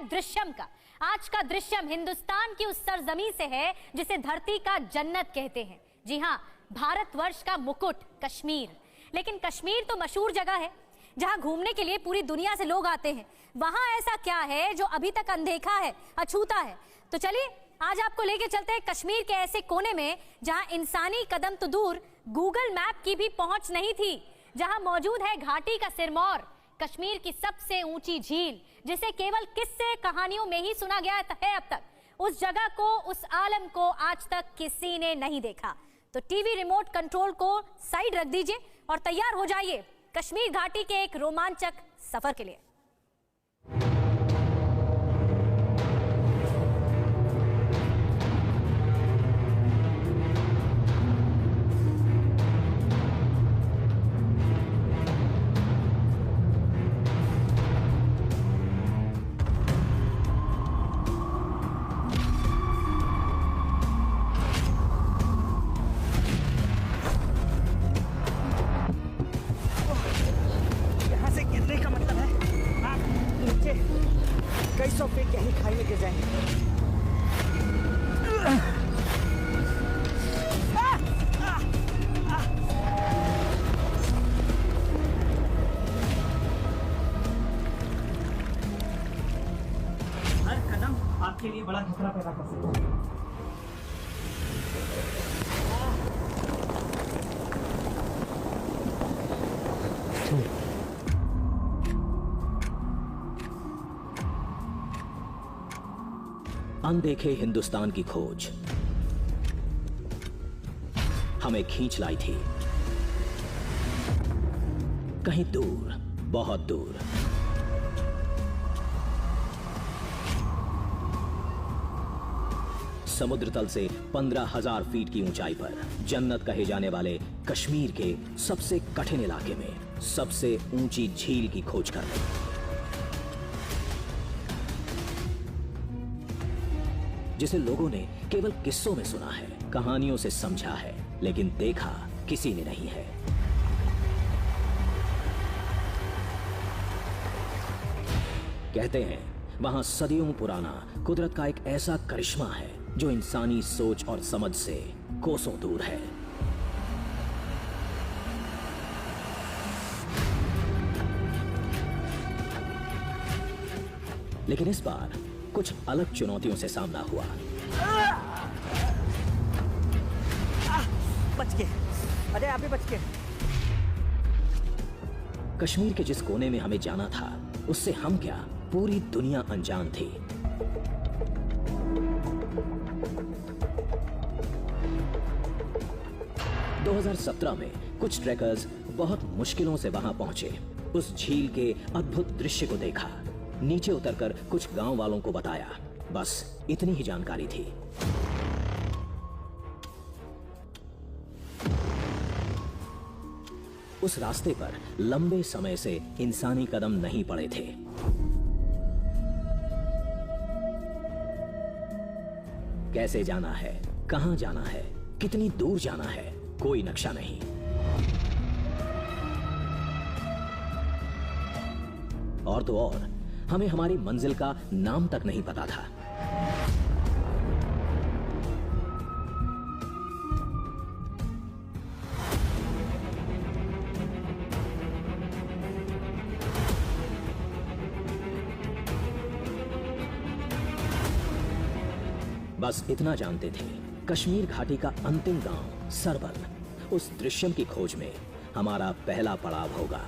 है दृश्यम का। आज का दृश्यम हिंदुस्तान की उस सरजमी से है जिसे धरती का जन्नत कहते हैं। जी हाँ, भारतवर्ष का मुकुट कश्मीर। लेकिन कश्मीर तो मशहूर जगह है जहां घूमने के लिए पूरी दुनिया से लोग आते हैं। वहां ऐसा क्या है जो अभी तक अनदेखा है, अछूता है? तो चलिए आज आपको लेके चलते हैं कश्मीर के ऐसे कोने में जहां इंसानी कदम तो दूर, गूगल मैप की भी पहुंच नहीं थी, जहां मौजूद है घाटी का सिरमौर, कश्मीर की सबसे ऊंची झील, जिसे केवल किस्से कहानियों में ही सुना गया है अब तक। उस जगह को, उस आलम को आज तक किसी ने नहीं देखा। तो टीवी रिमोट कंट्रोल को साइड रख दीजिए और तैयार हो जाइए कश्मीर घाटी के एक रोमांचक सफर के लिए। कई सौ फीट यहीं खाई में गिर जाएंगे। हर कदम आपके लिए बड़ा खतरा पैदा कर सकता है। अनदेखे हिंदुस्तान की खोज हमें खींच लाई थी कहीं दूर, बहुत दूर। समुद्र तल से 15,000 फीट की ऊंचाई पर जन्नत कहे जाने वाले कश्मीर के सबसे कठिन इलाके में सबसे ऊंची झील की खोज कर रहे। जिसे लोगों ने केवल किस्सों में सुना है, कहानियों से समझा है, लेकिन देखा किसी ने नहीं है। कहते हैं वहां सदियों पुराना कुदरत का एक ऐसा करिश्मा है जो इंसानी सोच और समझ से कोसों दूर है। लेकिन इस बार कुछ अलग चुनौतियों से सामना हुआ। बच गए। अरे आप भी बच गए। कश्मीर के जिस कोने में हमें जाना था उससे हम क्या, पूरी दुनिया अनजान थी। – 2017 में कुछ ट्रैकर्स बहुत मुश्किलों से वहां पहुंचे, उस झील के अद्भुत दृश्य को देखा, नीचे उतरकर कुछ गांव वालों को बताया। बस इतनी ही जानकारी थी। उस रास्ते पर लंबे समय से इंसानी कदम नहीं पड़े थे। कैसे जाना है, कहां जाना है, कितनी दूर जाना है, कोई नक्शा नहीं। और तो और हमें हमारी मंजिल का नाम तक नहीं पता था। बस इतना जानते थे, कश्मीर घाटी का अंतिम गांव सरबल, उस दृश्यम की खोज में हमारा पहला पड़ाव होगा।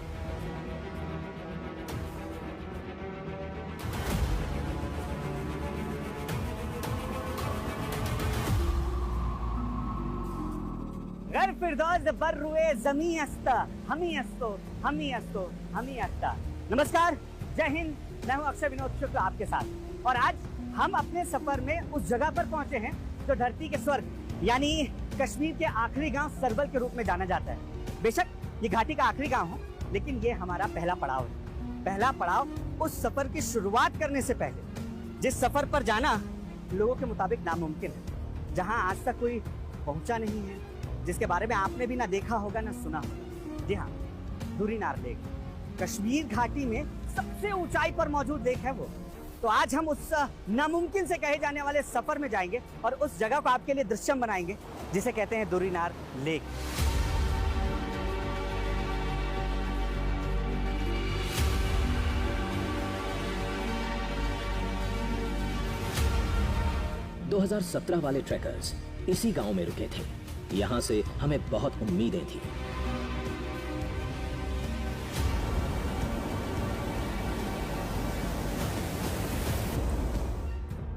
गर फिरदौस बर्रुए ज़मी अस्ता, हमी अस्तो, हमी अस्तो, हमी अस्ता। नमस्कार, जय हिंद। मैं हूं अक्षय विनोद शुक्ल आपके साथ, और आज हम अपने सफर में उस जगह पर पहुंचे हैं जो धरती के स्वर्ग यानी कश्मीर के आखिरी गांव सरबल के रूप में जाना जाता है। बेशक ये घाटी का आखिरी गांव हो, लेकिन ये हमारा पहला पड़ाव है। पहला पड़ाव उस सफर की शुरुआत करने से पहले, जिस सफर पर जाना लोगों के मुताबिक नामुमकिन है, जहां आज तक कोई पहुंचा नहीं है, जिसके बारे में आपने भी ना देखा होगा ना सुना होगा। जी हाँ, धुरीनार लेक, कश्मीर घाटी में सबसे ऊंचाई पर मौजूद लेक है वो। तो आज हम उस नामुमकिन से कहे जाने वाले सफर में जाएंगे और उस जगह को आपके लिए दृश्यम बनाएंगे जिसे कहते हैं दूरीनार लेक। दो 2017 वाले ट्रैकर्स इसी गांव में रुके थे। यहां से हमें बहुत उम्मीदें थी।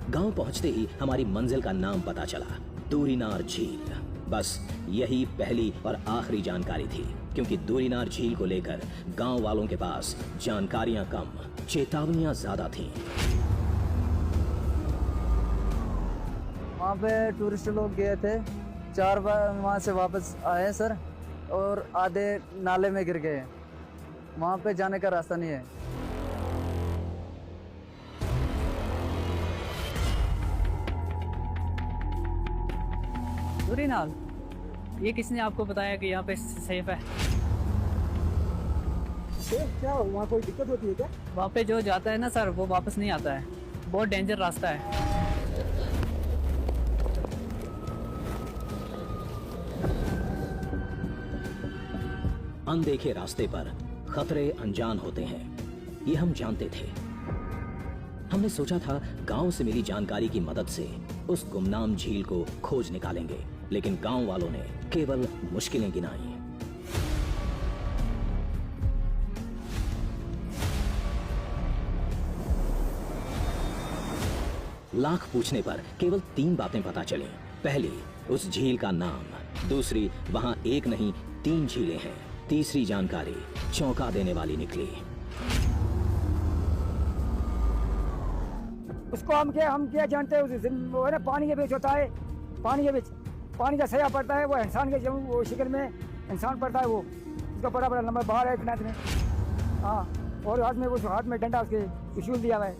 गांव पहुंचते ही हमारी मंजिल का नाम पता चला, दूरीनार झील। बस यही पहली और आखिरी जानकारी थी, क्योंकि दूरीनार झील को लेकर गांव वालों के पास जानकारियां कम, चेतावनियां ज्यादा थीं। वहाँ पे टूरिस्ट लोग गए थे, 4 बार वहाँ से वापस आए सर, और आधे नाले में गिर गए। वहाँ पे जाने का रास्ता नहीं है। दूरीनार, ये किसने आपको बताया कि यहाँ पे सेफ है? सेफ क्या, वहाँ कोई दिक्कत होती है क्या? वहाँ पे जो जाता है ना सर, वो वापस नहीं आता है। बहुत डेंजर रास्ता है। अनदेखे रास्ते पर खतरे अनजान होते हैं, ये हम जानते थे। हमने सोचा था गांव से मिली जानकारी की मदद से उस गुमनाम झील को खोज निकालेंगे, लेकिन गांव वालों ने केवल मुश्किलें गिनाई। लाख पूछने पर केवल 3 बातें पता चली। पहली, उस झील का नाम। दूसरी, वहां एक नहीं 3 झीलें हैं। तीसरी जानकारी चौंका देने वाली निकली। उसको हम क्या जानते हैं, वो है ना पानी के बीच होता है, पानी के बीच पानी का सया पड़ता है, वो इंसान के वो शिकल में इंसान पड़ता है, वो उसका बड़ा बड़ा लंबा बाहर है किनारे में। हाँ, और हाथ में हाथ में डंडा उसके त्रिशूल दिया हुआ है।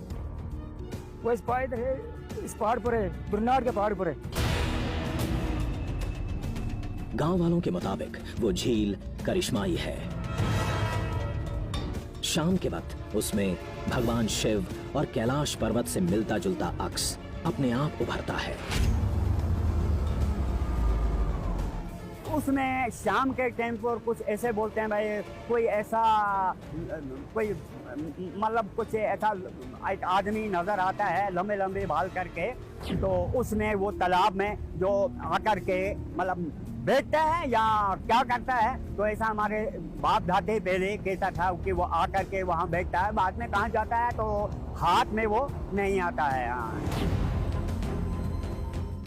वो इस पहाड़ पर है, दूरीनार के पहाड़ पर है। गांव वालों के मुताबिक वो झील करिश्माई है। शाम के वक्त उसमें भगवान शिव और कैलाश पर्वत से मिलता जुलता अक्स अपने आप उभरता है। उसमें शाम के टाइम पर कुछ ऐसे बोलते हैं भाई, कोई ऐसा कोई मतलब कुछ ऐसा एक आदमी नजर आता है लंबे लंबे बाल करके, तो उसमें वो तालाब में जो आकर के मतलब बैठता है या क्या करता है, तो ऐसा हमारे बाप दादे पहले कहता था कि वो आकर के वहाँ बैठता है, बाद में कहाँ जाता है तो हाथ में वो नहीं आता है।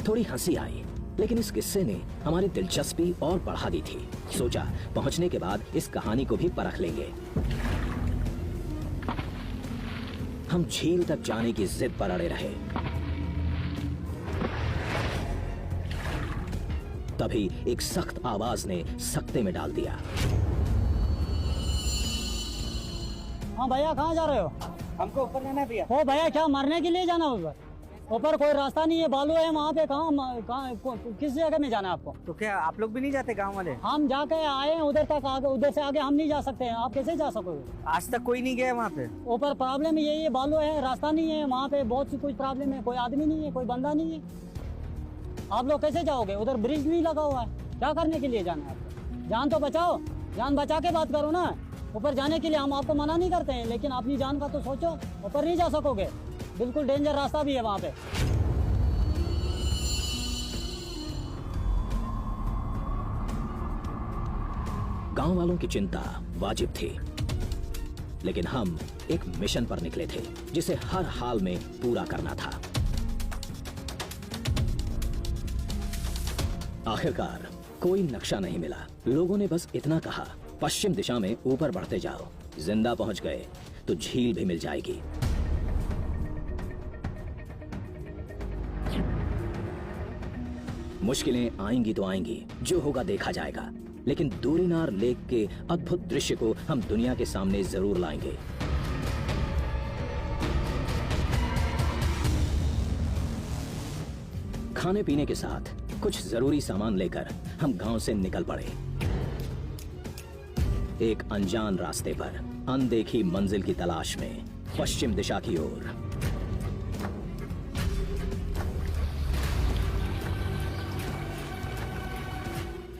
थोड़ी हंसी आई, लेकिन इस किस्से ने हमारी दिलचस्पी और बढ़ा दी थी। सोचा पहुंचने के बाद इस कहानी को भी परख लेंगे। हम झील तक जाने की जिद पर अड़े रहे। तभी एक सख्त आवाज ने सकते में डाल दिया। हाँ भैया, कहाँ जा रहे हो? हमको ऊपर जाना है भैया। हो भैया, क्या मरने के लिए जाना ऊपर? ऊपर कोई रास्ता नहीं है, बालू है वहाँ पे। कहाँ किस जगह में जाना है आपको? तो क्या आप लोग भी नहीं जाते गांव वाले? हम जाके आए हैं उधर तक, आगे उधर से आगे हम नहीं जा सकते हैं। आप कैसे जा सकोगे? आज तक कोई नहीं गया वहाँ पे। ऊपर प्रॉब्लम यही है, बालू है, रास्ता नहीं है वहाँ पे। बहुत सी कुछ प्रॉब्लम है, कोई आदमी नहीं है, कोई बंदा नहीं है। आप लोग कैसे जाओगे? उधर ब्रिज नहीं लगा हुआ है। क्या करने के लिए जाना है आपको? जान तो बचाओ, जान बचा के बात करो ना। ऊपर जाने के लिए हम आपको मना नहीं करते हैं, लेकिन अपनी जान का तो सोचो। ऊपर नहीं जा सकोगे, बिल्कुल डेंजर रास्ता भी है वहाँ पे। गांव वालों की चिंता वाजिब थी, लेकिन हम एक मिशन पर निकले थे जिसे हर हाल में पूरा करना था। आखिरकार कोई नक्शा नहीं मिला। लोगों ने बस इतना कहा, पश्चिम दिशा में ऊपर बढ़ते जाओ, जिंदा पहुंच गए तो झील भी मिल जाएगी। मुश्किलें आएंगी तो आएंगी, जो होगा देखा जाएगा, लेकिन दूरीनार लेक के अद्भुत दृश्य को हम दुनिया के सामने जरूर लाएंगे। खाने पीने के साथ कुछ जरूरी सामान लेकर हम गांव से निकल पड़े। एक अनजान रास्ते पर अनदेखी मंजिल की तलाश में पश्चिम दिशा की ओर।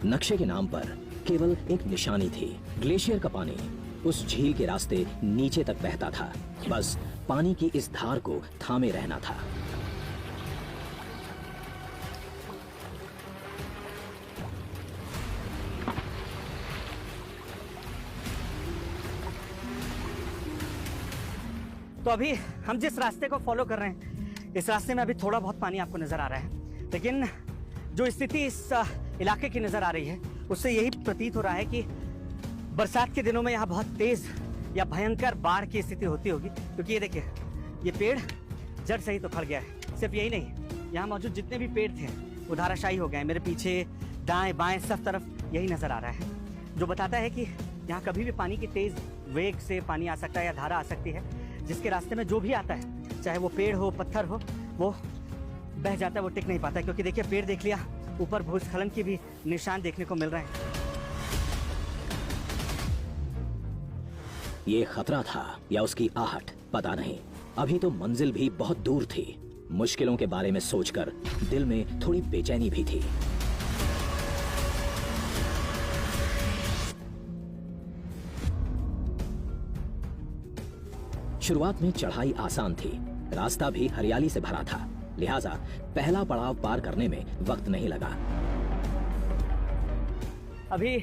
नक्शे के नाम पर केवल एक निशानी थी। ग्लेशियर का पानी उस झील के रास्ते नीचे तक बहता था। बस पानी की इस धार को थामे रहना था। तो अभी हम जिस रास्ते को फॉलो कर रहे हैं, इस रास्ते में अभी थोड़ा बहुत पानी आपको नजर आ रहा है, लेकिन जो स्थिति इस इलाके की नजर आ रही है उससे यही प्रतीत हो रहा है कि बरसात के दिनों में यहाँ बहुत तेज या भयंकर बाढ़ की स्थिति होती होगी। क्योंकि ये देखिए, ये पेड़ जड़ से ही तो खड़ गया है। सिर्फ यही नहीं, यहाँ मौजूद जितने भी पेड़ थे वो धाराशायी हो गए। मेरे पीछे दाएं बाएं सब तरफ यही नजर आ रहा है, जो बताता है कि यहाँ कभी भी पानी की तेज वेग से पानी आ सकता है या धारा आ सकती है, जिसके रास्ते में जो भी आता है, चाहे वो पेड़ हो पत्थर हो, वो बह जाता है, वो टिक नहीं पाता है। क्योंकि देखिए, पेड़ देख लिया, ऊपर भूस्खलन की भी निशान देखने को मिल रहे हैं। ये खतरा था या उसकी आहट, पता नहीं। अभी तो मंजिल भी बहुत दूर थी। मुश्किलों के बारे में सोचकर दिल में थोड़ी बेचैनी भी थी। शुरुआत में चढ़ाई आसान थी, रास्ता भी हरियाली से भरा था, लिहाजा पहला पड़ाव पार करने में वक्त नहीं लगा। अभी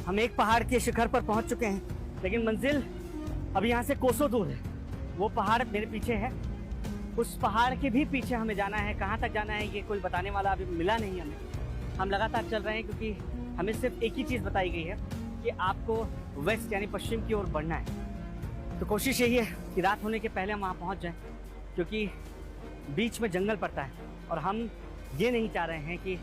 हम एक पहाड़ के शिखर पर पहुंच चुके हैं, लेकिन मंजिल अभी यहाँ से कोसों दूर है। वो पहाड़ मेरे पीछे है, उस पहाड़ के भी पीछे हमें जाना है। कहाँ तक जाना है ये कोई बताने वाला अभी मिला नहीं हमें। हम लगातार चल रहे हैं क्योंकि हमें सिर्फ एक ही चीज़ बताई गई है कि आपको वेस्ट यानी पश्चिम की ओर बढ़ना है। तो कोशिश यही है कि रात होने के पहले हम वहाँ पहुँच जाएं, क्योंकि बीच में जंगल पड़ता है और हम ये नहीं चाह रहे हैं कि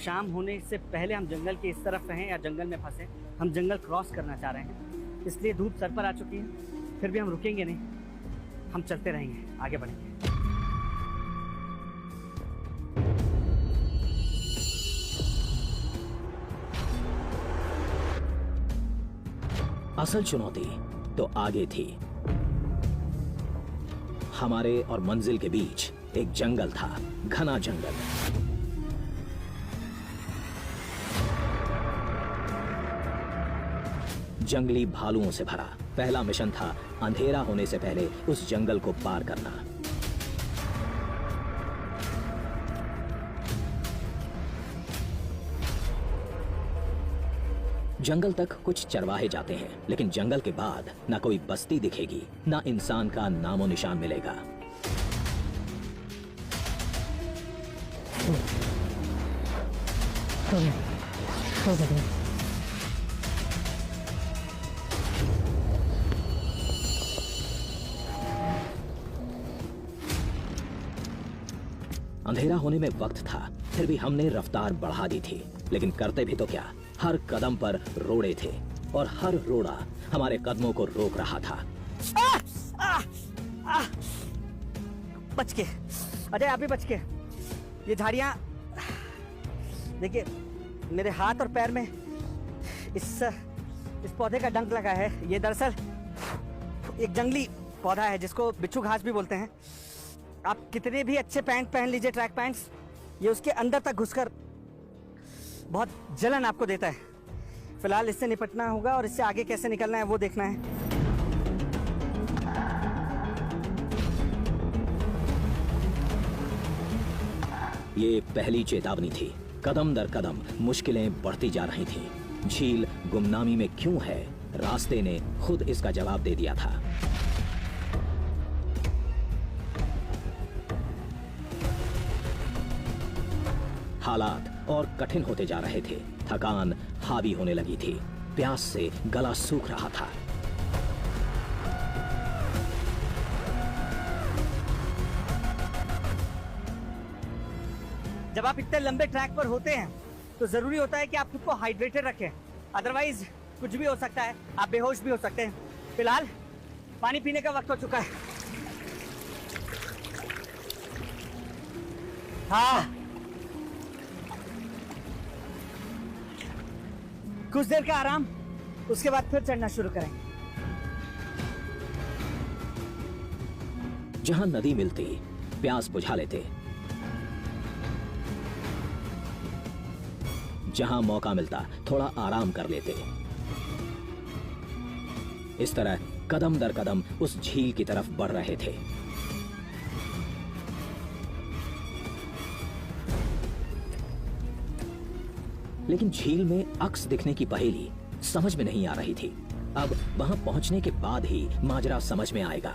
शाम होने से पहले हम जंगल के इस तरफ रहें या जंगल में फंसे। हम जंगल क्रॉस करना चाह रहे हैं, इसलिए धूप सर पर आ चुकी है। फिर भी हम रुकेंगे नहीं, हम चलते रहेंगे, आगे बढ़ेंगे। असल चुनौती तो आगे थी। हमारे और मंजिल के बीच एक जंगल था, घना जंगल। जंगली भालुओं से भरा। पहला मिशन था अंधेरा होने से पहले उस जंगल को पार करना। जंगल तक कुछ चरवाहे जाते हैं, लेकिन जंगल के बाद ना कोई बस्ती दिखेगी, ना इंसान का नामो निशान मिलेगा। अंधेरा होने में वक्त था, फिर भी हमने रफ्तार बढ़ा दी थी। लेकिन करते भी तो क्या, हर कदम पर रोड़े थे और हर रोड़ा हमारे कदमों को रोक रहा था। बच के, अरे आप भी बच के। ये झाड़ियां देखिए, मेरे हाथ और पैर में इस पौधे का डंक लगा है। ये दरअसल एक जंगली पौधा है जिसको बिच्छू घास भी बोलते हैं। आप कितने भी अच्छे पैंट पहन लीजिए, ट्रैक पैंट्स, ये उसके अंदर तक घुसकर बहुत जलन आपको देता है। फिलहाल इससे निपटना होगा और इससे आगे कैसे निकलना है वो देखना है। ये पहली चेतावनी थी। कदम दर कदम मुश्किलें बढ़ती जा रही थीं। झील गुमनामी में क्यों है, रास्ते ने खुद इसका जवाब दे दिया था। हालात और कठिन होते जा रहे थे। थकान हावी होने लगी थी, प्यास से गला सूख रहा था। जब आप इतने लंबे ट्रैक पर होते हैं तो जरूरी होता है कि आप खुद को हाइड्रेटेड रखें, अदरवाइज कुछ भी हो सकता है, आप बेहोश भी हो सकते हैं। फिलहाल पानी पीने का वक्त हो चुका है। हाँ, कुछ देर का आराम, उसके बाद फिर चढ़ना शुरू करेंगे। जहां नदी मिलती, प्यास बुझा लेते। जहां मौका मिलता थोड़ा आराम कर लेते। इस तरह कदम दर कदम उस झील की तरफ बढ़ रहे थे। लेकिन झील में अक्स दिखने की पहेली समझ में नहीं आ रही थी। अब वहां पहुंचने के बाद ही माजरा समझ में आएगा।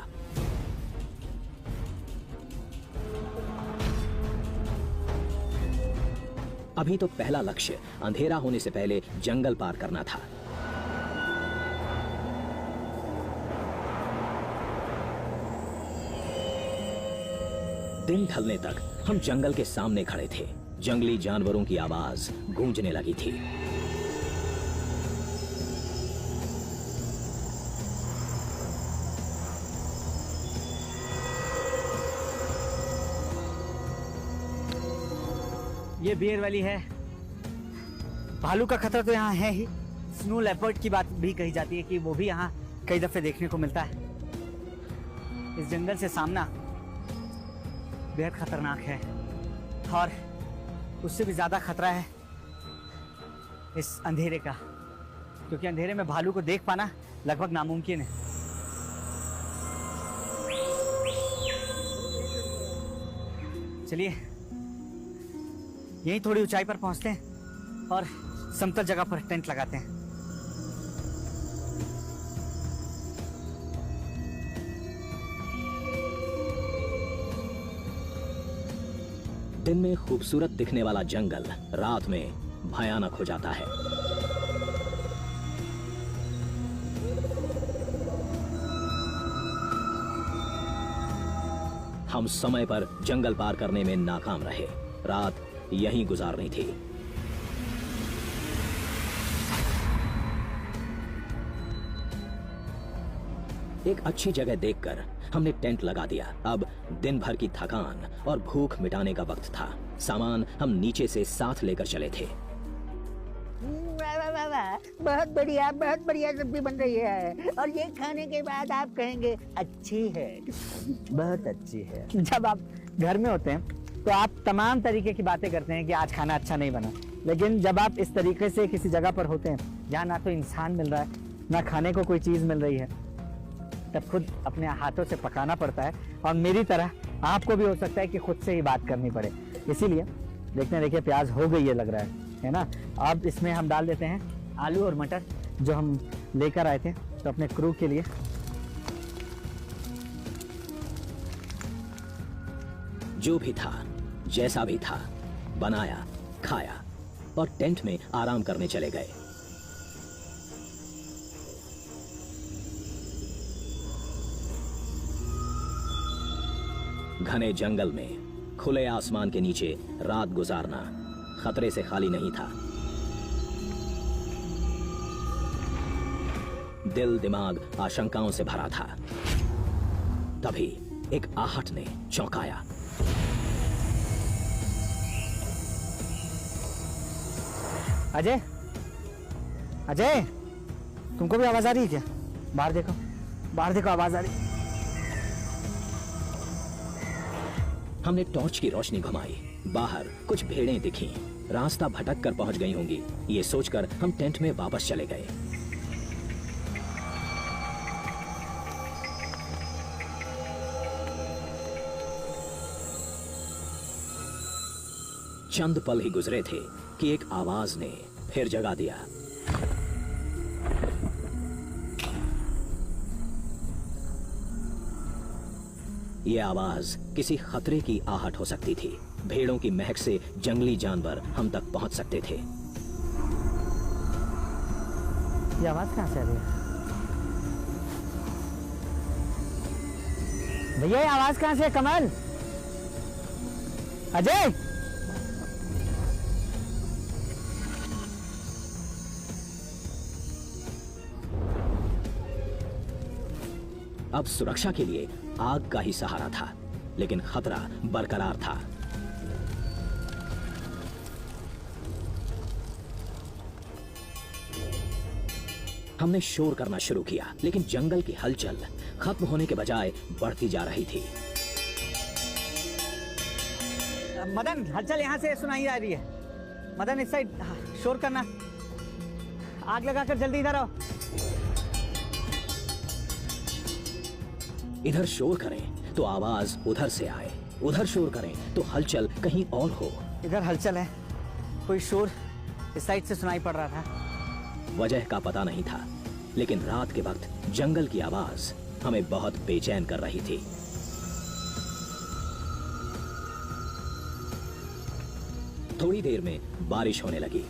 अभी तो पहला लक्ष्य अंधेरा होने से पहले जंगल पार करना था। दिन ढलने तक हम जंगल के सामने खड़े थे। जंगली जानवरों की आवाज गूंजने लगी थी। ये बियर वैली है। भालू का खतरा तो यहाँ है ही। स्नो लेपर्ड की बात भी कही जाती है कि वो भी यहाँ कई दफे देखने को मिलता है। इस जंगल से सामना बेहद खतरनाक है और उससे भी ज्यादा खतरा है इस अंधेरे का, क्योंकि अंधेरे में भालू को देख पाना लगभग नामुमकिन है। चलिए यहीं थोड़ी ऊंचाई पर पहुंचते हैं और समतल जगह पर टेंट लगाते हैं। दिन में खूबसूरत दिखने वाला जंगल रात में भयानक हो जाता है। हम समय पर जंगल पार करने में नाकाम रहे। रात यहीं गुजारनी थी। एक अच्छी जगह देखकर हमने टेंट लगा दिया। अब दिन भर की थकान और भूख मिटाने का वक्त था। सामान हम नीचे से साथ लेकर चले थे। वाह वाह वाह वाह, बहुत बढ़िया सब्जी बन रही है और ये खाने के बाद आप कहेंगे अच्छी है, बहुत अच्छी है। जब आप घर में होते हैं तो आप तमाम तरीके की बातें करते हैं कि आज खाना अच्छा नहीं बना, लेकिन जब आप इस तरीके से किसी जगह पर होते हैं जहाँ ना तो इंसान मिल रहा है ना खाने को कोई चीज़ मिल रही है, तब खुद अपने हाथों से पकाना पड़ता है। और मेरी तरह आपको भी हो सकता है कि खुद से ही बात करनी पड़े। इसीलिए देखिए प्याज हो गई है लग रहा है ना। अब इसमें हम डाल देते हैं आलू और मटर जो हम लेकर आए थे तो अपने क्रू के लिए। जो भी था, जैसा भी था, बनाया, खाया और टेंट में आराम करने चले गए। घने जंगल में खुले आसमान के नीचे रात गुजारना खतरे से खाली नहीं था। दिल दिमाग आशंकाओं से भरा था। तभी एक आहट ने चौंकाया। अजय, अजय, तुमको भी आवाज आ रही है क्या? बाहर देखो आवाज आ रही। हमने टॉर्च की रोशनी घुमाई। बाहर कुछ भेड़ें दिखीं। रास्ता भटक कर पहुंच गई होंगी, ये सोचकर हम टेंट में वापस चले गए। चंद पल ही गुजरे थे कि एक आवाज ने फिर जगा दिया। ये आवाज किसी खतरे की आहट हो सकती थी। भेड़ों की महक से जंगली जानवर हम तक पहुंच सकते थे। ये आवाज कहां से आ रही है? भैया ये आवाज कहां से? कमल, अजय, अब सुरक्षा के लिए आग का ही सहारा था, लेकिन खतरा बरकरार था। हमने शोर करना शुरू किया, लेकिन जंगल की हलचल खत्म होने के बजाय बढ़ती जा रही थी। मदन, हलचल यहाँ से सुनाई आ रही है। मदन इस साइड शोर करना, आग लगाकर जल्दी इधर आओ। इधर शोर करें तो आवाज उधर से आए, उधर शोर करें तो हलचल कहीं और हो। इधर हलचल है, कोई शोर इस साइड से सुनाई पड़ रहा था। वजह का पता नहीं था, लेकिन रात के वक्त जंगल की आवाज हमें बहुत बेचैन कर रही थी। थोड़ी देर में बारिश होने लगी।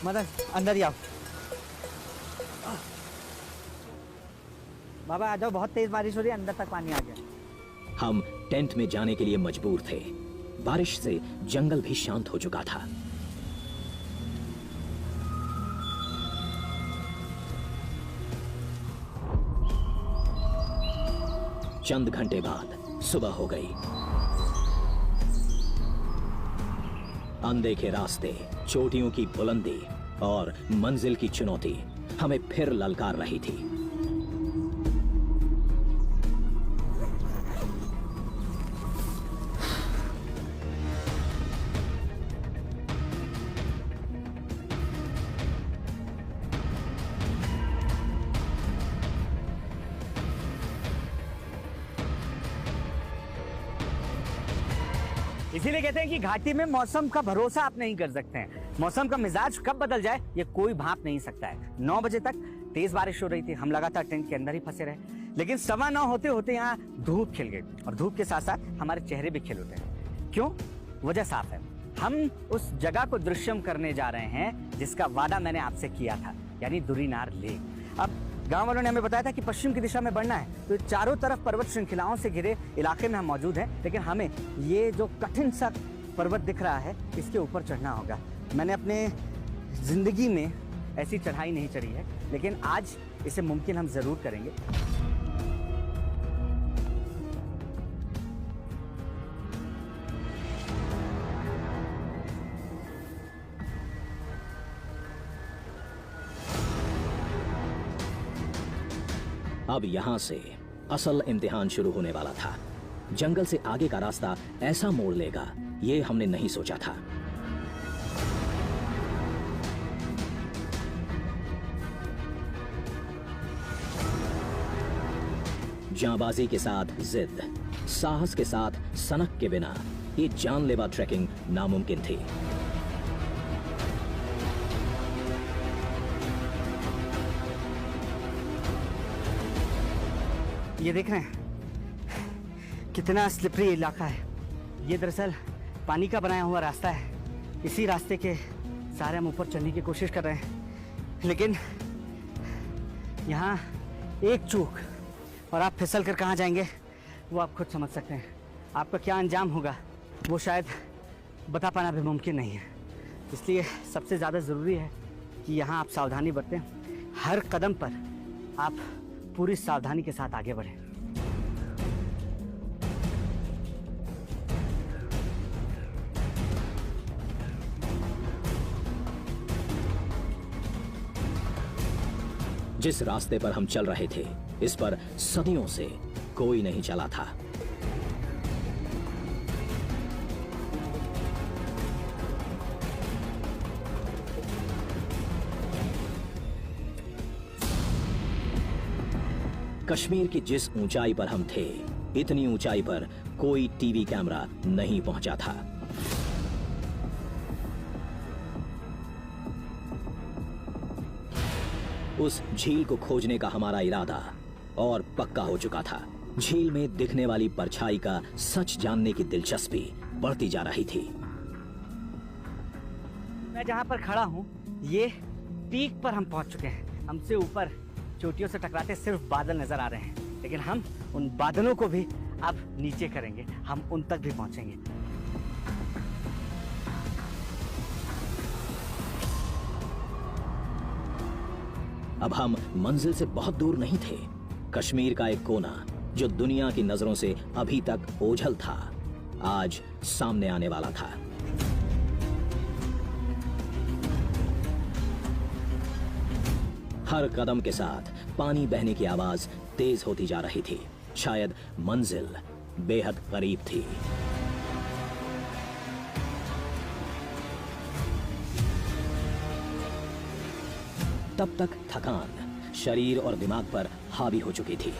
मदन अंदर ही आओ। बाबा आ जाओ, बहुत तेज बारिश हो रही है, अंदर तक पानी आ गया। हम टेंट में जाने के लिए मजबूर थे। बारिश से जंगल भी शांत हो चुका था। चंद घंटे बाद सुबह हो गई। अनदेखे रास्ते, चोटियों की बुलंदी और मंजिल की चुनौती हमें फिर ललकार रही थी। इसीलिए कहते हैं कि घाटी में मौसम का भरोसा आप नहीं कर सकते हैं। मौसम का मिजाज कब बदल जाए ये कोई भांप नहीं सकता है। 9 बजे तक तेज बारिश हो रही थी, हम लगातार टेंट के अंदर ही फंसे रहे, लेकिन 9:15 होते होते यहाँ धूप खिल गई और धूप के साथ साथ हमारे चेहरे भी खिल उठे हैं। क्यों? वजह साफ है, हम उस जगह को दृश्यम करने जा रहे हैं जिसका वादा मैंने आपसे किया था, यानी दुरीनार लेक। अब गांव वालों ने हमें बताया था कि पश्चिम की दिशा में बढ़ना है, तो चारों तरफ पर्वत श्रृंखलाओं से घिरे इलाके में हम मौजूद हैं, लेकिन हमें ये जो कठिन सा पर्वत दिख रहा है इसके ऊपर चढ़ना होगा। मैंने अपने जिंदगी में ऐसी चढ़ाई नहीं चढ़ी है, लेकिन आज इसे मुमकिन हम जरूर करेंगे। अब यहां से असल इम्तिहान शुरू होने वाला था। जंगल से आगे का रास्ता ऐसा मोड़ लेगा ये हमने नहीं सोचा था। जांबाजी के साथ जिद, साहस के साथ सनक के बिना ये जानलेवा ट्रैकिंग नामुमकिन थी। ये देख रहे हैं कितना स्लिपरी इलाका है। ये दरअसल पानी का बनाया हुआ रास्ता है। इसी रास्ते के सारे हम ऊपर चढ़ने की कोशिश कर रहे हैं, लेकिन यहाँ एक चूक और आप फिसल कर कहाँ जाएंगे वो आप खुद समझ सकते हैं। आपका क्या अंजाम होगा वो शायद बता पाना भी मुमकिन नहीं है। इसलिए सबसे ज़्यादा ज़रूरी है कि यहाँ आप सावधानी बरतें। हर कदम पर आप पूरी सावधानी के साथ आगे बढ़ें। जिस रास्ते पर हम चल रहे थे इस पर सदियों से कोई नहीं चला था। कश्मीर की जिस ऊंचाई पर हम थे, इतनी ऊंचाई पर कोई टीवी कैमरा नहीं पहुंचा था। उस झील को खोजने का हमारा इरादा और पक्का हो चुका था। झील में दिखने वाली परछाई का सच जानने की दिलचस्पी बढ़ती जा रही थी। मैं जहां पर खड़ा हूं ये पीक पर हम पहुंच चुके हैं। हमसे ऊपर चोटियों से टकराते सिर्फ बादल नजर आ रहे हैं, लेकिन हम उन बादलों को भी अब नीचे करेंगे, हम उन तक भी पहुंचेंगे। अब हम मंजिल से बहुत दूर नहीं थे। कश्मीर का एक कोना जो दुनिया की नजरों से अभी तक ओझल था, आज सामने आने वाला था। हर कदम के साथ पानी बहने की आवाज तेज होती जा रही थी। शायद मंजिल बेहद करीब थी। तब तक थकान शरीर और दिमाग पर हावी हो चुकी थी।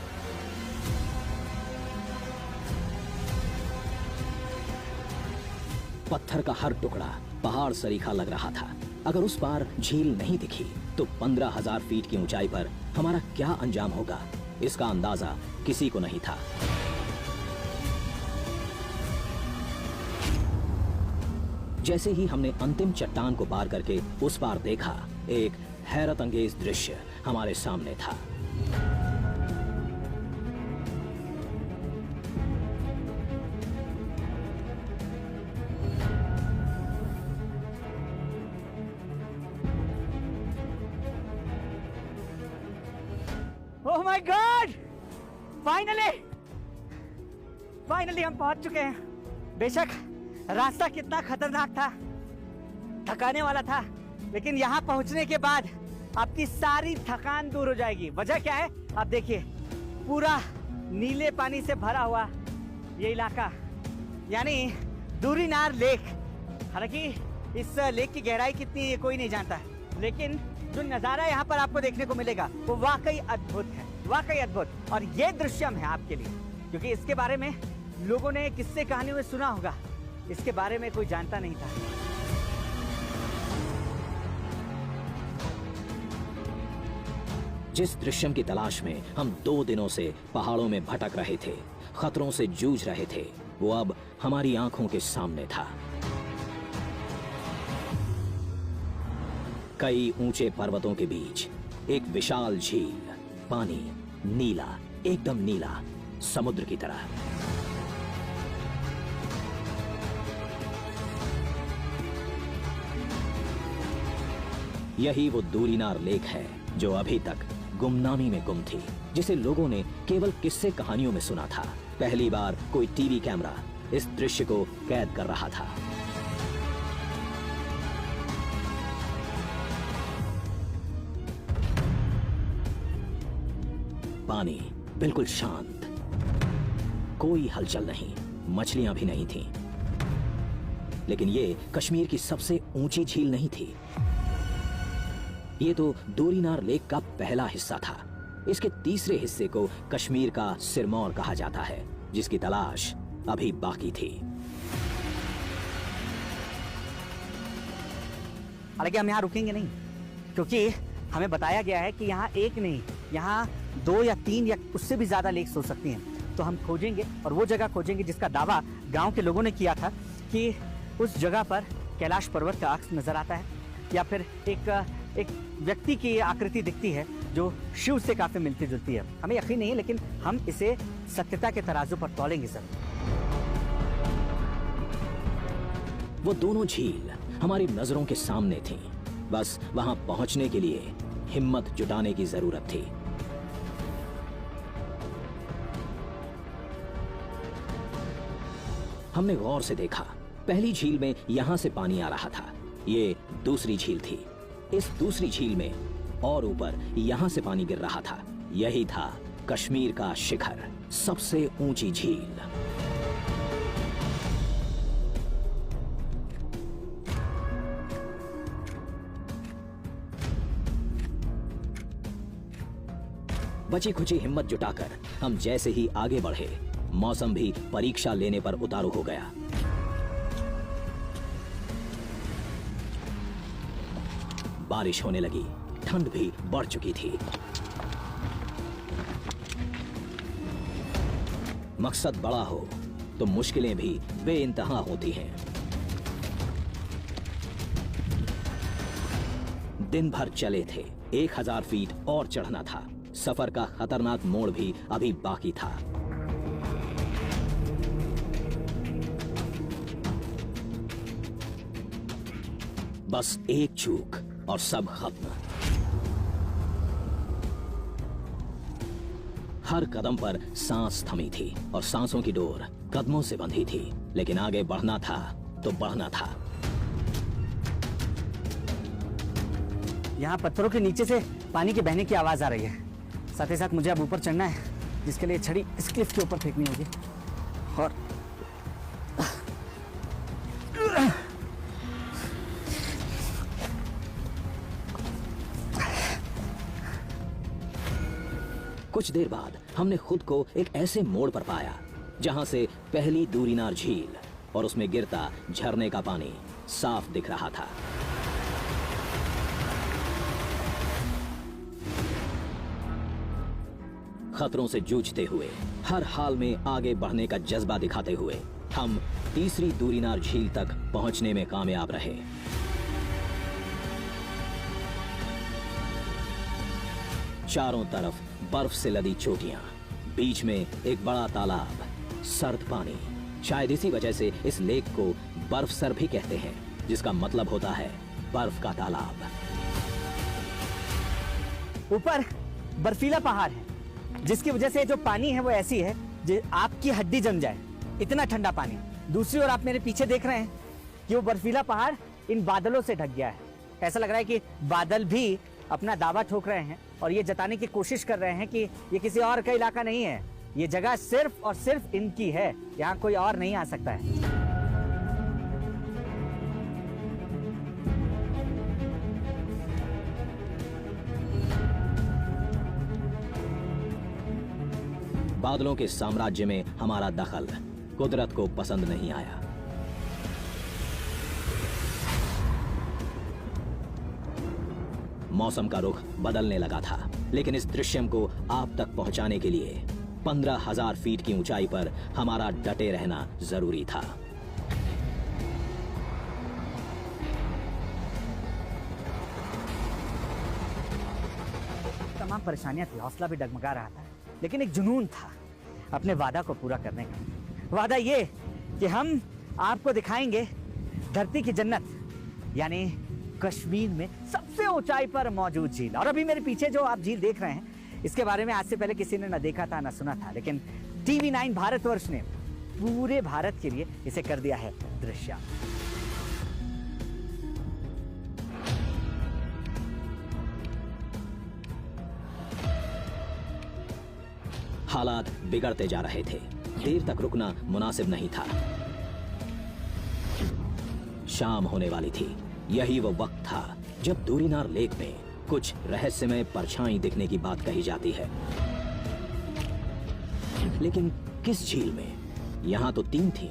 पत्थर का हर टुकड़ा पहाड़ सरीखा लग रहा था। अगर उस पार झील नहीं दिखी तो 15,000 फीट की ऊंचाई पर हमारा क्या अंजाम होगा, इसका अंदाजा किसी को नहीं था। जैसे ही हमने अंतिम चट्टान को पार करके उस पार देखा, एक हैरत अंगेज दृश्य हमारे सामने था। ओह माय गॉड, फाइनली हम पहुंच चुके हैं। बेशक रास्ता कितना खतरनाक था, थकाने वाला था, लेकिन यहाँ पहुंचने के बाद आपकी सारी थकान दूर हो जाएगी। वजह क्या है आप देखिए, पूरा नीले पानी से भरा हुआ ये इलाका, यानी दूरीनार लेक। हालांकि इस लेक की गहराई कितनी है कोई नहीं जानता है, लेकिन जो नजारा यहाँ पर आपको देखने को मिलेगा वो वाकई अद्भुत है, वाकई अद्भुत। और ये दृश्यम है आपके लिए, क्योंकि इसके बारे में लोगों ने किस्से कहानियों में सुना होगा, इसके बारे में कोई जानता नहीं था। जिस दृश्यम की तलाश में हम 2 दिनों से पहाड़ों में भटक रहे थे, खतरों से जूझ रहे थे, वो अब हमारी आंखों के सामने था। कई ऊंचे पर्वतों के बीच एक विशाल झील, पानी नीला, एकदम नीला, समुद्र की तरह। यही वो दूरीनार लेक है जो अभी तक गुमनामी में गुम थी, जिसे लोगों ने केवल किस्से कहानियों में सुना था। पहली बार कोई टीवी कैमरा इस दृश्य को कैद कर रहा था। पानी बिल्कुल शांत, कोई हलचल नहीं, मछलियां भी नहीं थीं। लेकिन ये कश्मीर की सबसे ऊंची झील नहीं थी। ये तो दूरीनार लेक का पहला हिस्सा था। इसके तीसरे हिस्से को कश्मीर का सिरमौर कहा जाता है, जिसकी तलाश अभी बाकी थी। हालांकि हम यहाँ रुकेंगे नहीं, क्योंकि हमें बताया गया है कि यहाँ एक नहीं, यहाँ 2 या 3 या उससे भी ज्यादा लेक्स हो सकती हैं। तो हम खोजेंगे और वो जगह खोजेंगे जिसका दावा गांव के लोगों ने किया था कि उस जगह पर कैलाश पर्वत का अक्स नजर आता है, या फिर एक व्यक्ति की आकृति दिखती है जो शिव से काफी मिलती जुलती है। हमें यकीन नहीं है, लेकिन हम इसे सत्यता के तराजू पर तौलेंगे सर। वो दोनों झील हमारी नजरों के सामने थीं। बस वहां पहुंचने के लिए हिम्मत जुटाने की जरूरत थी। हमने गौर से देखा, पहली झील में यहां से पानी आ रहा था। ये दूसरी झील थी। इस दूसरी झील में और ऊपर यहां से पानी गिर रहा था। यही था कश्मीर का शिखर, सबसे ऊंची झील। बची खुची हिम्मत जुटाकर हम जैसे ही आगे बढ़े, मौसम भी परीक्षा लेने पर उतारू हो गया। बारिश होने लगी, ठंड भी बढ़ चुकी थी। मकसद बड़ा हो तो मुश्किलें भी बेइंतहा होती हैं। दिन भर चले थे, 1000 फीट और चढ़ना था। सफर का खतरनाक मोड़ भी अभी बाकी था। बस एक चूक और सब खत्म। हर कदम पर सांस थमी थी और सांसों की डोर कदमों से बंधी थी, लेकिन आगे बढ़ना था तो बढ़ना था। यहाँ पत्थरों के नीचे से पानी के बहने की आवाज आ रही है। साथ ही साथ मुझे अब ऊपर चढ़ना है, जिसके लिए छड़ी इस क्लिफ के ऊपर फेंकनी होगी। और कुछ देर बाद हमने खुद को एक ऐसे मोड़ पर पाया जहां से पहली दूरीनार झील और उसमें गिरता झरने का पानी साफ दिख रहा था। खतरों से जूझते हुए, हर हाल में आगे बढ़ने का जज्बा दिखाते हुए हम तीसरी दूरीनार झील तक पहुंचने में कामयाब रहे। चारों तरफ बर्फ से लदी चोटियां, बीच में एक बड़ा तालाब, सर्द पानी। शायद इसी वजह से इस लेक को बर्फ सर भी कहते हैं, जिसका मतलब होता है बर्फ का तालाब। ऊपर बर्फीला पहाड़ है, जिसकी वजह से जो पानी है वो ऐसी है जो आपकी हड्डी जम जाए, इतना ठंडा पानी। दूसरी ओर आप मेरे पीछे देख रहे हैं कि वो बर्फीला पहाड़ इन बादलों से ढक गया है। ऐसा लग रहा है कि बादल भी अपना दावा ठोक रहे हैं और ये जताने की कोशिश कर रहे हैं कि ये किसी और का इलाका नहीं है, ये जगह सिर्फ और सिर्फ इनकी है, यहाँ कोई और नहीं आ सकता है। बादलों के साम्राज्य में हमारा दखल कुदरत को पसंद नहीं आया। मौसम का रुख बदलने लगा था, लेकिन इस दृश्यम को आप तक पहुंचाने के लिए 15,000 फीट की ऊंचाई पर हमारा डटे रहना जरूरी था। तमाम परेशानियां थी, हौसला भी डगमगा रहा था, लेकिन एक जुनून था अपने वादा को पूरा करने का। वादा ये कि हम आपको दिखाएंगे धरती की जन्नत, यानी कश्मीर में सबसे ऊंचाई पर मौजूद झील। और अभी मेरे पीछे जो आप झील देख रहे हैं, इसके बारे में आज से पहले किसी ने न देखा था न सुना था, लेकिन TV9 भारतवर्ष ने पूरे भारत के लिए इसे कर दिया है दृश्य। हालात बिगड़ते जा रहे थे, देर तक रुकना मुनासिब नहीं था। शाम होने वाली थी। यही वो वक्त था जब दूरीनार लेक में कुछ रहस्यमय परछाई दिखने की बात कही जाती है, लेकिन किस झील में? यहां तो 3 थीं।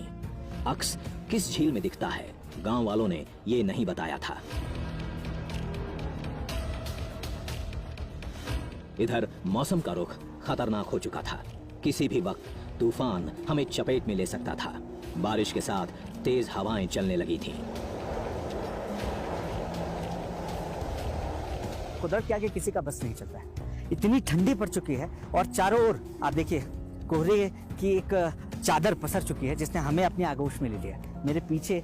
अक्स किस झील में दिखता है, गांव वालों ने ये नहीं बताया था। इधर मौसम का रुख खतरनाक हो चुका था। किसी भी वक्त तूफान हमें चपेट में ले सकता था। बारिश के साथ तेज हवाएं चलने लगी थीं। कुदरत के आगे किसी का बस नहीं चलता है। इतनी ठंडी पड़ चुकी है और चारों ओर आप देखिए कोहरे की एक चादर पसर चुकी है, जिसने हमें अपनी आगोश में ले लिया। मेरे पीछे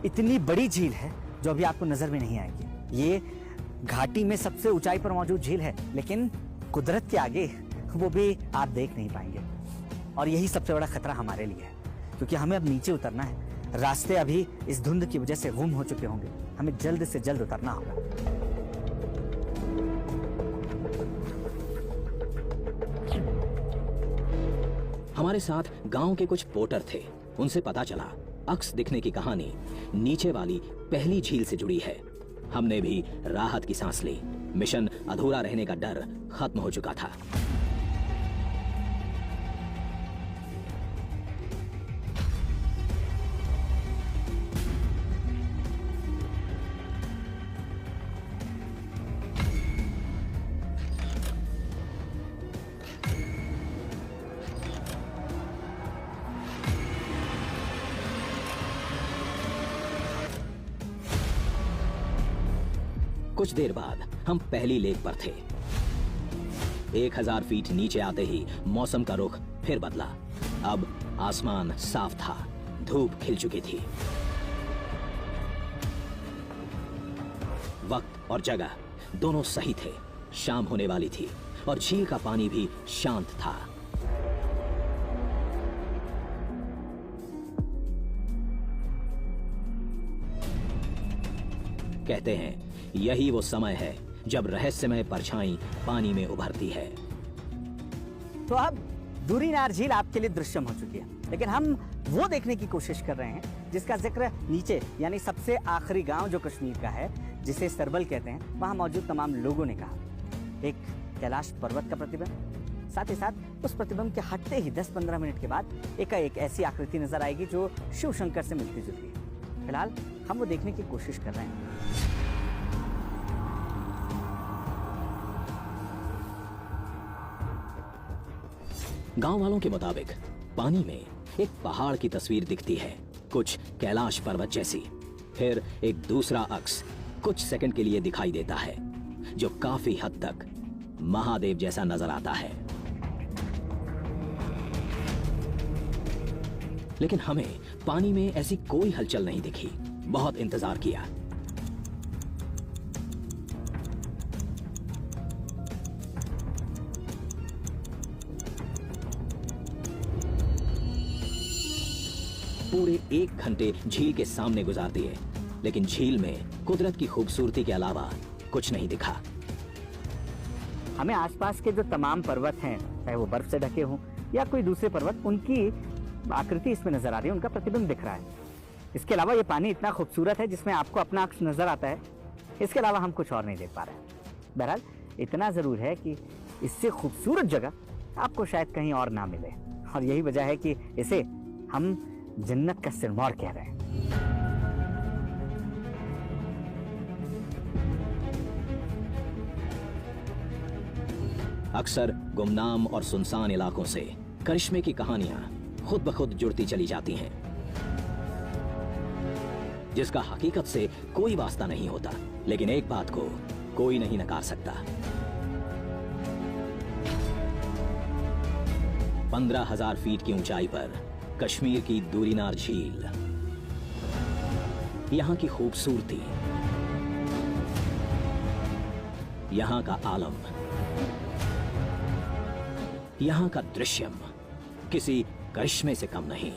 इतनी बड़ी झील है जो अभी आपको नजर में नहीं आएगी। ये घाटी में सबसे ऊंचाई पर मौजूद झील है, लेकिन कुदरत के आगे वो भी आप देख नहीं पाएंगे। और यही सबसे बड़ा खतरा हमारे लिए है, क्योंकि हमें अब नीचे उतरना है। रास्ते अभी इस धुंध की वजह से गुम हो चुके होंगे। हमें जल्द से जल्द उतरना होगा। हमारे साथ गांव के कुछ पोर्टर थे। उनसे पता चला अक्स दिखने की कहानी नीचे वाली पहली झील से जुड़ी है। हमने भी राहत की सांस ली। मिशन अधूरा रहने का डर खत्म हो चुका था। कुछ देर बाद हम पहली लेक पर थे। 1000 फीट नीचे आते ही मौसम का रुख फिर बदला। अब आसमान साफ था, धूप खिल चुकी थी। वक्त और जगह दोनों सही थे। शाम होने वाली थी और झील का पानी भी शांत था। कहते हैं यही वो समय है जब रहस्यमय परछाई पानी में उभरती है। तो अब दूरीनार झील आपके लिए दृश्यम हो चुकी है। लेकिन हम वो देखने की कोशिश कर रहे हैं जिसका जिक्र नीचे यानी सबसे आखिरी गांव जो कश्मीर का है, जिसे सरबल कहते हैं, वहां मौजूद तमाम लोगों ने कहा। एक कैलाश पर्वत का प्रतिबिंब, साथ ही साथ उस प्रतिबिंब के हटते ही 10-15 मिनट के बाद एकाएक ऐसी आकृति नजर आएगी जो शिव शंकर से मिलती जुलती है। फिलहाल हम वो देखने की कोशिश कर रहे हैं। गांव वालों के मुताबिक पानी में एक पहाड़ की तस्वीर दिखती है, कुछ कैलाश पर्वत जैसी। फिर एक दूसरा अक्स कुछ सेकंड के लिए दिखाई देता है, जो काफी हद तक महादेव जैसा नजर आता है। लेकिन हमें पानी में ऐसी कोई हलचल नहीं दिखी। बहुत इंतजार किया। पूरे 1 घंटे झील के सामने गुजार दिए, लेकिन झील में कुदरत की खूबसूरती के अलावा कुछ नहीं दिखा। हमें आसपास के जो तमाम पर्वत हैं, चाहे वो बर्फ से ढके हों या कोई दूसरे पर्वत, उनकी आकृति इसमें नजर आ रही है, उनका प्रतिबिंब दिख रहा है। इसके अलावा ये पानी इतना खूबसूरत है जिसमें आपको अपना अक्स नजर आता है। इसके अलावा हम कुछ और नहीं देख पा रहे हैं। बहरहाल इतना जरूर है कि इससे खूबसूरत जगह आपको शायद कहीं और ना मिले, और यही वजह है कि इसे हम जन्नत का सिरमौर कह रहे हैं। अक्सर गुमनाम और सुनसान इलाकों से करिश्मे की कहानियां खुद ब खुद जुड़ती चली जाती हैं, जिसका हकीकत से कोई वास्ता नहीं होता। लेकिन एक बात को कोई नहीं नकार सकता, 15,000 फीट की ऊंचाई पर कश्मीर की दूरीनार झील, यहां की खूबसूरती, यहां का आलम, यहां का दृश्यम किसी करिश्मे से कम नहीं।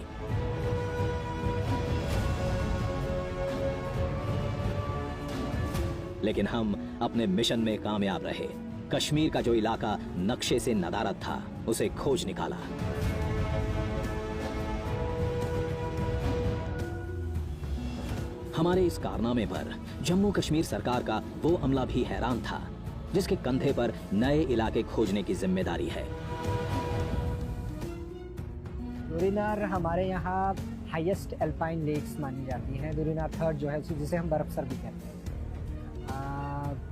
लेकिन हम अपने मिशन में कामयाब रहे। कश्मीर का जो इलाका नक्शे से नदारद था, उसे खोज निकाला। हमारे इस कारनामे पर जम्मू कश्मीर सरकार का वो अमला भी हैरान था, जिसके कंधे पर नए इलाके खोजने की जिम्मेदारी है। दूरीनार हमारे यहाँ हाईएस्ट एल्पाइन लेक्स मानी जाती हैं। दूरीनार 3rd जो है, जिसे हम बर्फसर भी कहते हैं।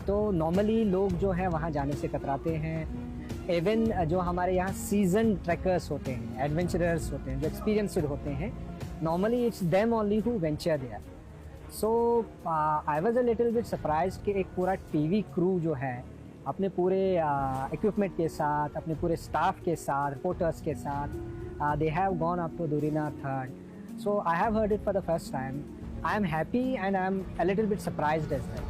तो नॉर्मली लोग जो हैं वहाँ जाने से कतराते हैं। इवन जो हमारे यहाँ सीजन ट्रैकर्स होते हैं, एडवेंचरर्स होते हैं, जो एक्सपीरियंसड होते हैं, normally it's them only who venture there. So I was a little bit surprised कि एक पूरा टीवी क्रू जो है अपने पूरे इक्विपमेंट के साथ, अपने पूरे स्टाफ के साथ, रिपोर्टर्स के साथ, they have gone up to Durinar 3rd. So I have heard it for the first time. I am happy and I am a little bit surprised as well.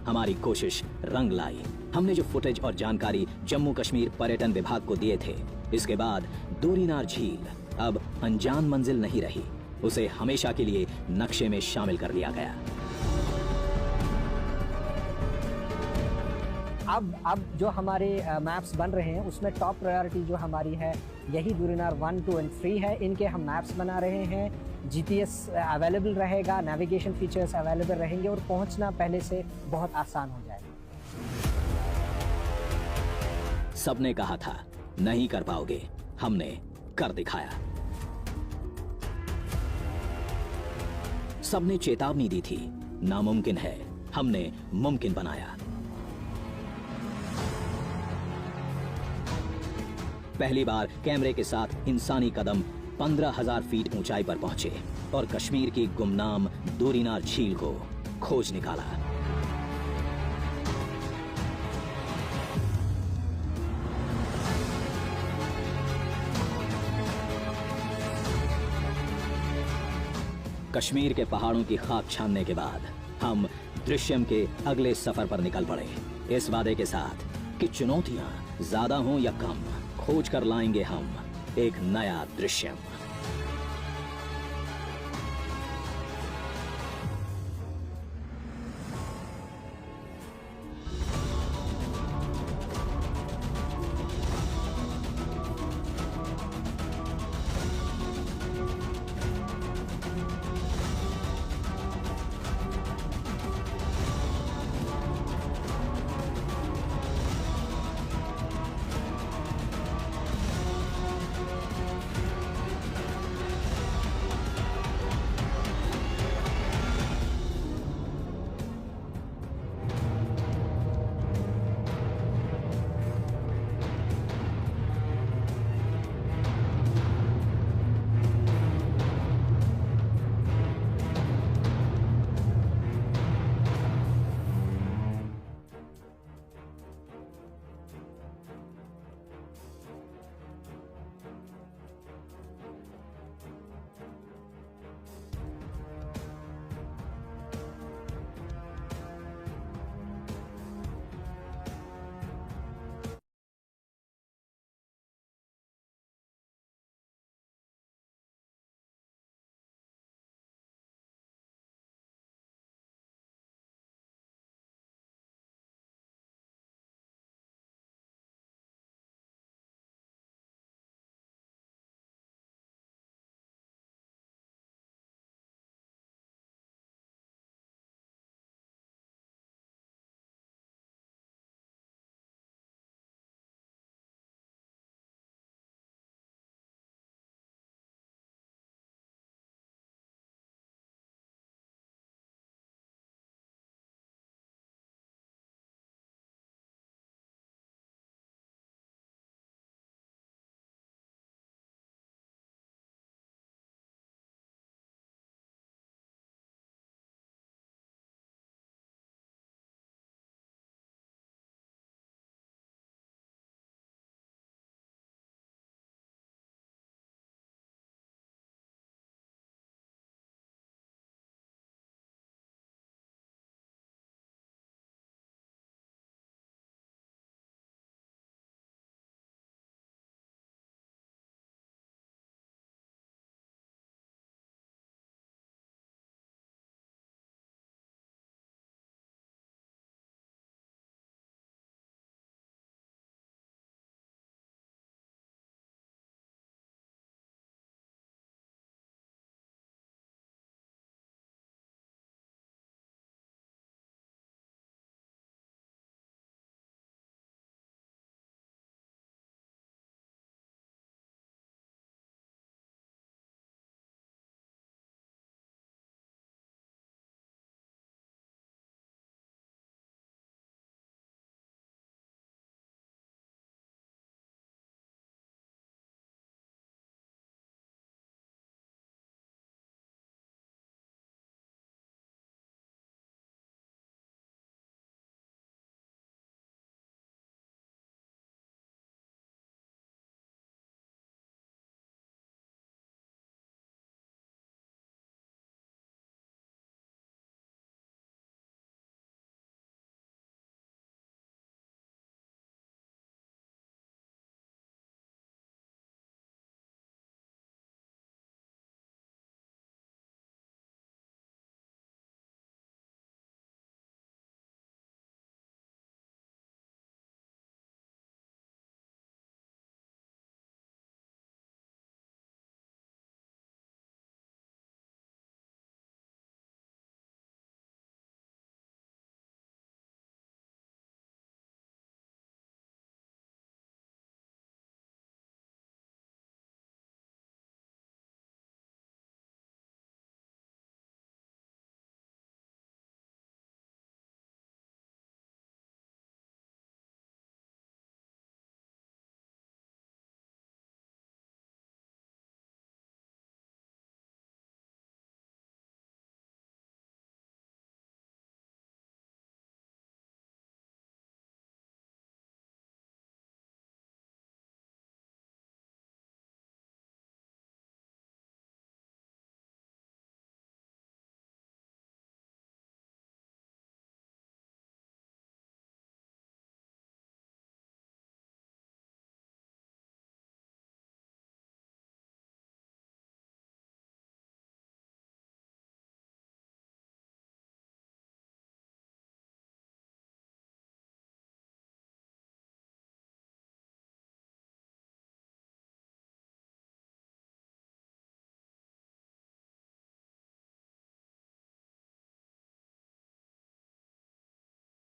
हमारी कोशिश रंग लाई। हमने जो फुटेज और जानकारी जम्मू कश्मीर पर्यटन विभाग को दिए थे, इसके बाद दूरीनार झील अब अनजान मंजिल नहीं रही, उसे हमेशा के लिए नक्शे में शामिल कर लिया गया। अब जो हमारे मैप्स बन रहे हैं उसमें टॉप प्रायोरिटी जो हमारी है यही दूरीनार 1, 2 और 3 है। इनके हम मैप्स बना रहे हैं। जीपीएस अवेलेबल रहेगा, नेविगेशन फीचर्स अवेलेबल रहेंगे और पहुंचना पहले से बहुत आसान हो जाएगा। सबने कहा था नहीं कर पाओगे, हमने कर दिखाया। सबने चेतावनी दी थी नामुमकिन है, हमने मुमकिन बनाया। पहली बार कैमरे के साथ इंसानी कदम 15,000 फीट ऊंचाई पर पहुंचे और कश्मीर की गुमनाम दूरीनार झील को खोज निकाला। कश्मीर के पहाड़ों की खाक छानने के बाद हम दृश्यम के अगले सफर पर निकल पड़े, इस वादे के साथ कि चुनौतियां ज्यादा हों या कम, खोज कर लाएंगे हम एक नया दृश्यम।